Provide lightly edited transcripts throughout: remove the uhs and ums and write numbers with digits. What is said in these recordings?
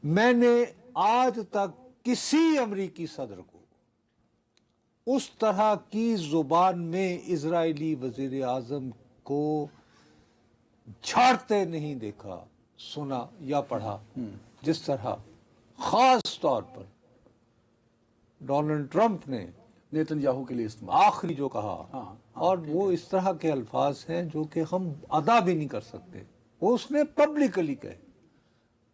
میں نے آج تک کسی امریکی صدر کو اس طرح کی زبان میں اسرائیلی وزیر اعظم کو جھاڑتے نہیں دیکھا، سنا یا پڑھا جس طرح خاص طور پر ڈونلڈ ٹرمپ نے نیتن یاہو کے لیے استعمال آخری جو کہا، اور وہ اس طرح کے الفاظ ہیں جو کہ ہم ادا بھی نہیں کر سکتے، وہ اس نے پبلکلی کہے۔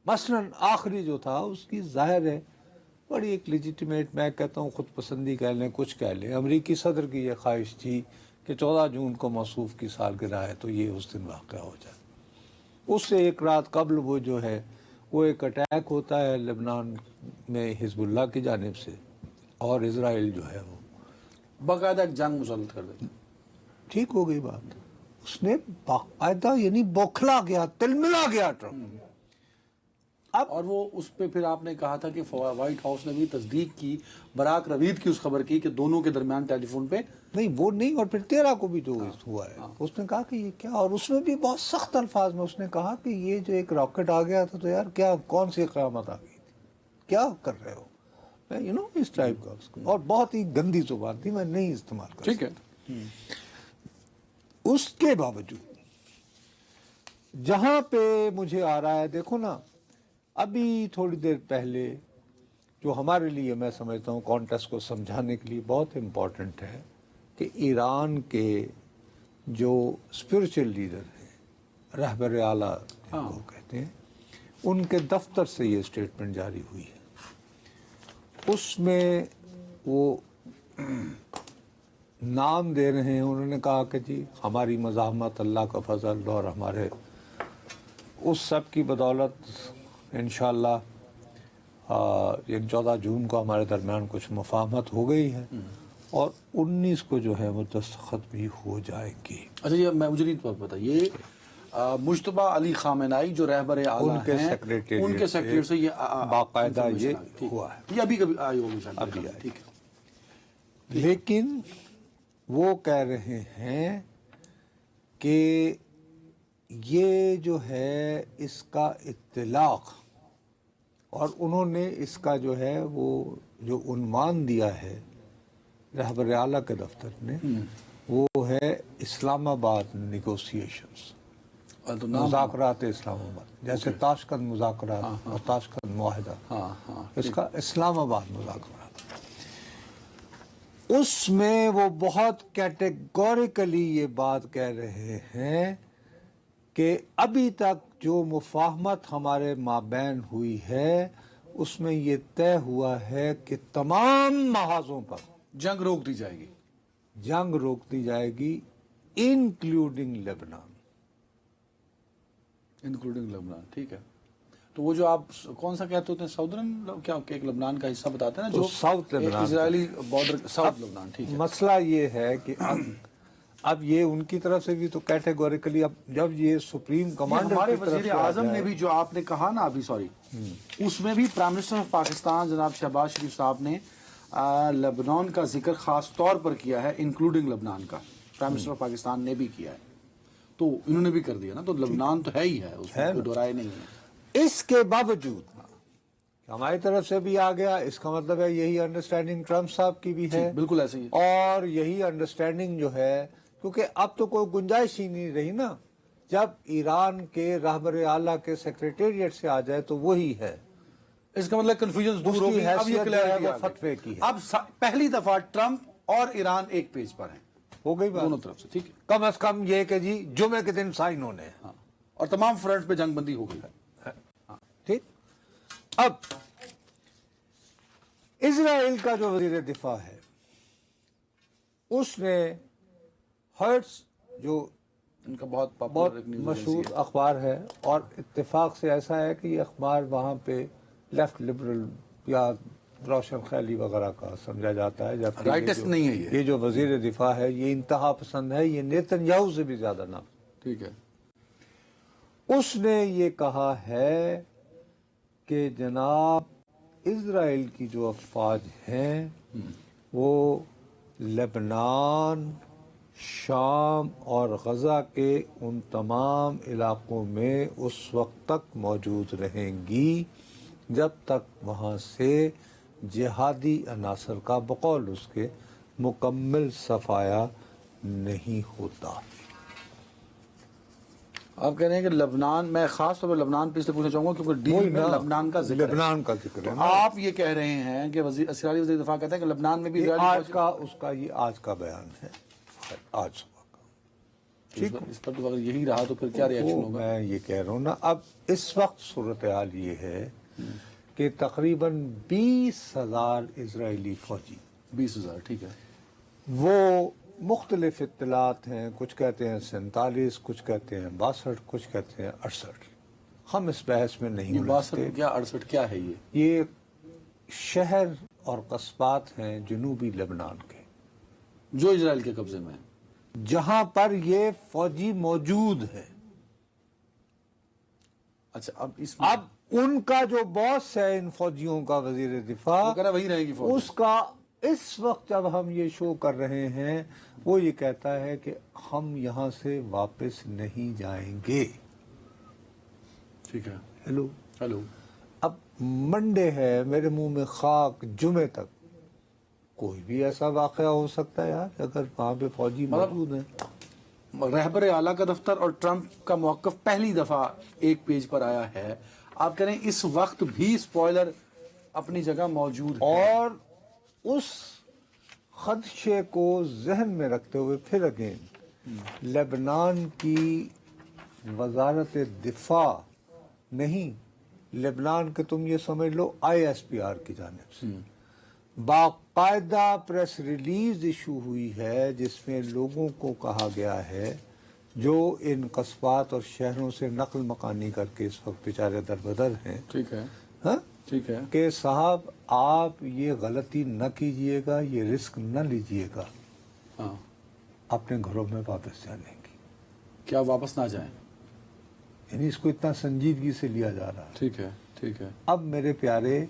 مثلا آخری جو تھا اس کی ظاہر ہے بڑی ایک لیجیٹیمیٹ، میں کہتا ہوں خود پسندی کہہ لیں کچھ کہہ لیں، امریکی صدر کی یہ خواہش تھی کہ 14 جون کو موصوف کی سالگرہ ہے تو یہ اس دن واقع ہو جائے۔ اس سے ایک رات قبل وہ جو ہے وہ ایک اٹیک ہوتا ہے لبنان میں حزب اللہ کی جانب سے، اور اسرائیل جو ہے وہ باقاعدہ ایک جنگ مسلط کر دیتے۔ ٹھیک ہو گئی بات۔ اس نے باقاعدہ یعنی بوکھلا گیا، تلملا گیا ٹرمپ۔ اور وہ اس پہ پھر آپ نے کہا تھا کہ وائٹ ہاؤس نے بھی تصدیق کی براک روید کی اس خبر کی کہ دونوں کے درمیان ٹیلی فون پہ نہیں وہ نہیں، اور پھر 13 کو بھی جو ہوا ہے اس نے کہا کہ یہ کیا، اور اس میں بھی بہت سخت الفاظ میں اس نے کہا کہ یہ جو ایک راکٹ آ گیا تھا تو یار کیا کون سی قیامت آ گئی تھی، کیا کر رہے ہو، اس ٹائپ کا، اور بہت ہی گندی زبان تھی، میں نہیں استعمال کر ٹھیک ہے۔ اس کے باوجود جہاں پہ مجھے آ رہا ہے، دیکھو نا ابھی تھوڑی دیر پہلے جو ہمارے لیے میں سمجھتا ہوں کانٹیکسٹ کو سمجھانے کے لیے بہت امپورٹنٹ ہے کہ ایران کے جو اسپرچل لیڈر ہیں، رہبر اعلیٰ وہ کہتے ہیں، ان کے دفتر سے یہ اسٹیٹمنٹ جاری ہوئی ہے۔ اس میں وہ نام دے رہے ہیں، انہوں نے کہا کہ جی ہماری مزاحمت اللہ کا فضل اور ہمارے اس سب کی بدولت انشاءاللہ 14 جون کو ہمارے درمیان کچھ مفاہمت ہو گئی ہے، اور 19 کو جو ہے وہ دستخط بھی ہو جائے گی۔ اچھا یہ میں مجھے نہیں پتا، یہ مجتبیٰ علی خامنہئی جو رہبر اعلیٰ ہیں ان کے سیکریٹری سے یہ باقاعدہ یہ ہوا ہے، یہ ابھی کبھی آئی ہوگی ابھی آئی۔ ٹھیک ہے۔ لیکن وہ کہہ رہے ہیں کہ یہ جو ہے اس کا اطلاق، اور انہوں نے اس کا جو ہے وہ جو عنوان دیا ہے رہبر اعلیٰ کے دفتر نے، وہ ہے اسلام آباد نیگوسیشنز، مذاکرات اسلام آباد، جیسے تاشقند مذاکرات اور تاشقند معاہدہ، اس کا اسلام آباد مذاکرات۔ اس میں وہ بہت کیٹیگوریکلی یہ بات کہہ رہے ہیں کہ ابھی تک جو مفاہمت ہمارے مابین ہوئی ہے اس میں یہ طے ہوا ہے کہ تمام محاذوں پر جنگ روک دی جائے گی، جنگ روک دی جائے گی، انکلوڈنگ لبنان۔ انکلوڈنگ لبنان، ٹھیک ہے۔ تو وہ جو آپ کون سا کہتے ہوتے ہیں ساؤدرن، کیا کہ ایک لبنان کا حصہ بتاتے ہیں نا جو ساؤتھ لبنان، اسرائیلی بارڈر، ساؤتھ لبنان، ٹھیک ہے۔ مسئلہ یہ ہے کہ اب یہ ان کی طرف سے بھی تو کیٹیگوریکلی، اب جب یہ سپریم کمانڈر ہمارے کی طرف وزیر سے آ اعظم جائے، نے بھی جو آپ نے کہا نا ابھی، سوری، اس میں بھی پرائم منسٹر آف پاکستان جناب شہباز شریف صاحب نے لبنان کا ذکر خاص طور پر کیا ہے، انکلوڈنگ لبنان کا پرائم منسٹر آف پاکستان نے بھی کیا ہے، تو انہوں نے بھی کر دیا نا، تو لبنان تو ہے ہی ہے، اس میں کوئی دو رائے نہیں ہے۔ اس کے باوجود ہماری طرف سے بھی آ گیا، اس کا مطلب ہے یہی انڈرسٹینڈنگ ٹرمپ صاحب کی بھی ہے، بالکل ایسے ہی، اور یہی انڈرسٹینڈنگ جو ہے، کیونکہ اب تو کوئی گنجائش ہی نہیں رہی نا، جب ایران کے رہبر اعلیٰ کے سیکریٹریٹ سے آ جائے تو وہی ہے، اس کا مطلب کنفیوژن دور ہو گئی، اب یہ کلیئرٹی آ گئی، فتوے کی ہے، اب پہلی دفعہ ٹرمپ اور ایران ایک پیج پر ہیں، ہو گئی بات دونوں طرف سے، ٹھیک ہے، کم از کم یہ کہ جی جمعے کے دن سائن ہونے ہیں، اور تمام فرنٹ پہ جنگ بندی ہو گئی ہے۔ ٹھیک۔ اب اسرائیل کا جو وزیر دفاع ہے اس نے ہرٹس، جو ان کا بہت بہت پاپولر نیوز مشہور اخبار ہے، اور اتفاق سے ایسا ہے کہ یہ اخبار وہاں پہ لیفٹ لبرل یا روشن خیالی وغیرہ کا سمجھا جاتا ہے، جبکہ رائٹسٹ نہیں ہے یہ جو وزیر دفاع ہے یہ انتہا پسند ہے، یہ نیتن یاہو سے بھی زیادہ نہ، ٹھیک ہے۔ اس نے یہ کہا ہے کہ جناب اسرائیل کی جو افواج ہیں وہ لبنان، شام اور غزہ کے ان تمام علاقوں میں اس وقت تک موجود رہیں گی جب تک وہاں سے جہادی عناصر کا بقول اس کے مکمل صفایا نہیں ہوتا۔ آپ کہہ رہے ہیں کہ لبنان، میں خاص طور پر لبنان پہ اس لیے پوچھنا چاہوں گا کیونکہ ڈیل میں لبنان کا ذکر ہے۔ لبنان کا ذکر ہے نا۔ آپ یہ کہہ رہے ہیں کہ اسرائیلی وزیر دفاع کہتے ہیں کہ لبنان میں بھی یہ اسرائیلی آج کا اس کا یہ آج کا بیان ہے، آج صبح کا۔ اس پر تو اگر یہی رہا تو پھر کیا ریئیکشن وہ ہوگا؟ میں یہ کہہ رہا ہوں نا، اب اس وقت صورتحال یہ ہے کہ تقریباً 20,000 اسرائیلی فوجی، 20,000، ٹھیک ہے۔ وہ مختلف اطلاعات ہیں، کچھ کہتے ہیں 47، کچھ کہتے ہیں 62، کچھ کہتے ہیں 68۔ ہم اس بحث میں نہیں یہ 62 الجھتے۔ کیا 68 کیا ہے یہ؟ یہ شہر اور قصبات ہیں جنوبی لبنان کے، جو اسرائیل کے قبضے میں ہے۔ جہاں پر یہ فوجی موجود ہے۔ اچھا، اب اس میں اب ان کا جو باس ہے ان فوجیوں کا، وزیر دفاع، وہ کہہ رہا ہے وہی رہے گی فوج۔ اس کا اس وقت جب ہم یہ شو کر رہے ہیں وہ یہ کہتا ہے کہ ہم یہاں سے واپس نہیں جائیں گے۔ ٹھیک ہے، ہیلو، ہیلو۔ اب منڈے ہے، میرے منہ میں خاک، جمعے تک کوئی بھی ایسا واقعہ ہو سکتا ہے یار، اگر وہاں پہ فوجی موجود ہیں۔ رہبر اعلیٰ کا دفتر اور ٹرمپ کا موقف پہلی دفعہ ایک پیج پر آیا ہے۔ آپ کہہ رہے ہیں اس وقت بھی سپوائلر اپنی جگہ موجود ہے، اور اس خدشے کو ذہن میں رکھتے ہوئے پھر اگین لبنان کی وزارت دفاع نہیں، لبنان کے تم یہ سمجھ لو ISPR کی جانب سے باقاعدہ پریس ریلیز ایشو ہوئی ہے جس میں لوگوں کو کہا گیا ہے جو ان قصبات اور شہروں سے نقل مکانی کر کے اس وقت بیچارے دربدر ہیں، ٹھیک ہے، ہاں، ٹھیک ہے، کہ صاحب آپ یہ غلطی نہ کیجئے گا، یہ رسک نہ لیجئے گا، ہاں، اپنے گھروں میں واپس جانے کی۔ کیا واپس نہ جائیں؟ یعنی اس کو اتنا سنجیدگی سے لیا جا رہا ہے۔ ٹھیک ہے، ٹھیک ہے۔ اب میرے پیارے،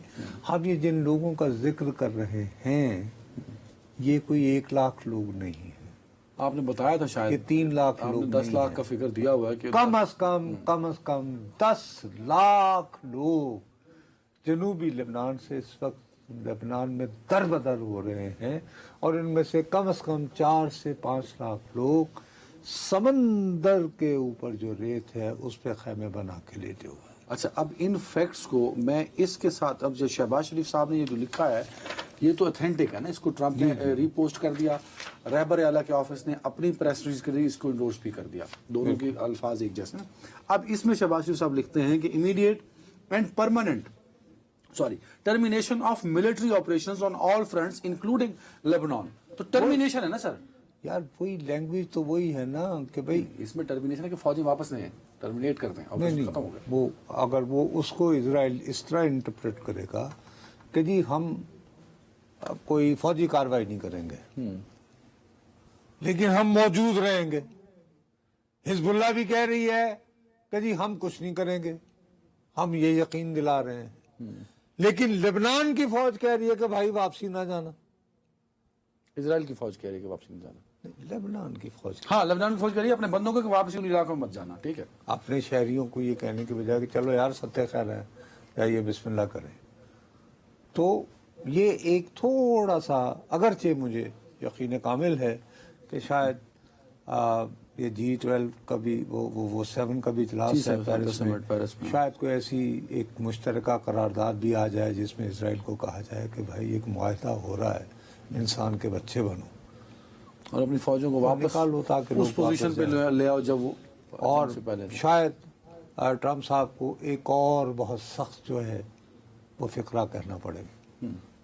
ہم یہ جن لوگوں کا ذکر کر رہے ہیں یہ کوئی 1 لاکھ لوگ نہیں ہیں، آپ نے بتایا تھا یہ شاید 3 لاکھ آپ لوگ نے 10 نہیں لاکھ ہیں۔ کا فگر دیا ہوا ہے کہ کم از کم 10 لاکھ لوگ جنوبی لبنان سے اس وقت لبنان میں دربدر ہو رہے ہیں، اور ان میں سے کم از کم 4 سے 5 لاکھ لوگ سمندر کے اوپر جو ریت ہے اس پہ خیمے بنا کے لیٹے ہوئے ہیں۔ اچھا، اب ان فیکٹس کو میں اس کے ساتھ، اب جو شہباز شریف صاحب نے یہ جو لکھا ہے یہ تو اتھینٹک ہے نا، اس کو ٹرمپ نے ری پوسٹ کر دیا، رہبر اعلیٰ کے آفس نے اپنی پریس ریلیز کے لیے اس کو انڈورس بھی کر دیا، دونوں کے الفاظ ایک جیسے ہیں۔ اب اس میں شہباز شریف صاحب لکھتے ہیں کہ immediate and permanent termination of military operations on all fronts including Lebanon۔ تو ٹرمینیشن ہے نا سر؟ یار وہی لینگویج تو وہی ہے نا کہ بھئی اس میں ٹرمینیشن ہے کہ فوجی واپس نہیں ٹرمینیٹ کر دیں، نہیں ختم ہو گیا۔ وہ اگر وہ اس کو اسرائیل اس طرح انٹرپریٹ کرے گا کہ جی ہم کوئی فوجی کارروائی نہیں کریں گے لیکن ہم موجود رہیں گے، حزب اللہ بھی کہہ رہی ہے کہ جی ہم کچھ نہیں کریں گے، ہم یہ یقین دلا رہے ہیں، لیکن لبنان کی فوج کہہ رہی ہے کہ بھائی واپسی نہ جانا۔ اسرائیل کی فوج کہہ رہی ہے کہ واپسی نہیں جانا۔ لبنان کی فوج ہاں، لبنان کی فوج کہہ رہی ہے اپنے بندوں کو کہ واپسی ان علاقوں میں مت جانا، ٹھیک ہے۔ اپنے شہریوں کو یہ کہنے کے بجائے کہ چلو یار ستہ خیر ہے، جائیے بسم اللہ کریں۔ تو یہ ایک تھوڑا سا، اگرچہ مجھے یقین کامل ہے کہ شاید یہ G12 کا بھی وہ 7 کا بھی اجلاس ہے پیرس میں، شاید کوئی ایسی ایک مشترکہ قرارداد بھی آ جائے جس میں اسرائیل کو کہا جائے کہ بھائی ایک معاہدہ ہو رہا ہے، انسان کے بچے بنو اور اپنی فوجوں کو واپس نکالو تاکہ اس پوزیشن پہ لے آؤ جب وہ اور سے پہلے۔ شاید ٹرمپ صاحب کو ایک اور بہت سخت جو ہے وہ فقرہ کہنا پڑے گا۔